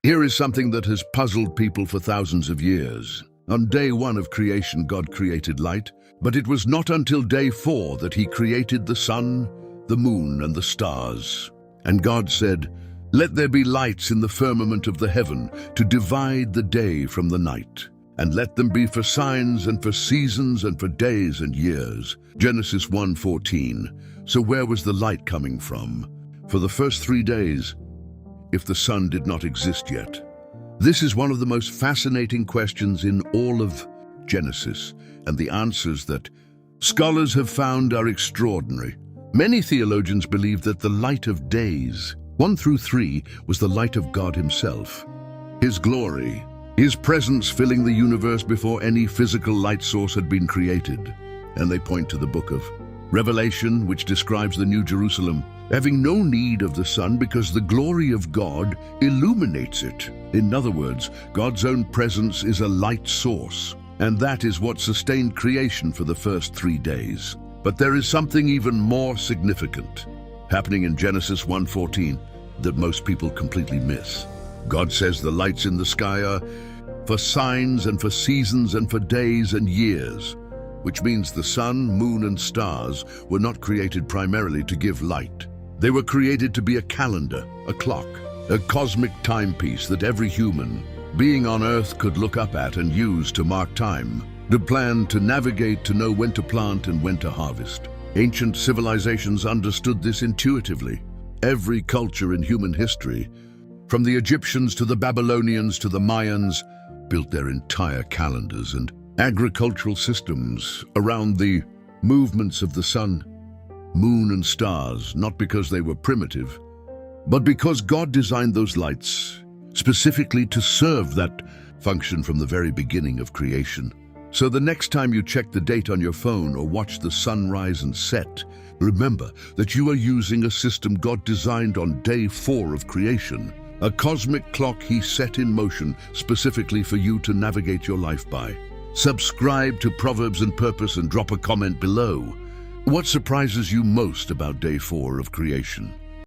Here is something that has puzzled people for thousands of years. On day 1 of creation, God created light, but it was not until day 4 that he created the sun, the moon, and the stars. And God said, "Let there be lights in the firmament of the heaven to divide the day from the night, and let them be for signs and for seasons and for days and years." Genesis 1:14. So where was the light coming from? For the first 3 days, if the sun did not exist yet. This is one of the most fascinating questions in all of Genesis, and the answers that scholars have found are extraordinary. Many theologians believe that the light of days 1 through 3 was the light of God himself. His glory, his presence filling the universe before any physical light source had been created. And they point to the book of Revelation, which describes the New Jerusalem having no need of the sun because the glory of God illuminates it. In other words, God's own presence is a light source, and that is what sustained creation for the first 3 days. But there is something even more significant happening in Genesis 1:14 that most people completely miss. God says the lights in the sky are for signs and for seasons and for days and years, which means the sun, moon, and stars were not created primarily to give light. They were created to be a calendar, a clock, a cosmic timepiece that every human being on Earth could look up at and use to mark time, to plan, to navigate, to know when to plant and when to harvest. Ancient civilizations understood this intuitively. Every culture in human history, from the Egyptians to the Babylonians to the Mayans, built their entire calendars and agricultural systems around the movements of the sun, moon, and stars, not because they were primitive, but because God designed those lights specifically to serve that function from the very beginning of creation. So the next time you check the date on your phone or watch the sun rise and set, remember that you are using a system God designed on day 4 of creation, a cosmic clock he set in motion specifically for you to navigate your life by. Subscribe to Proverbs and Purpose and drop a comment below. What surprises you most about day 4 of creation?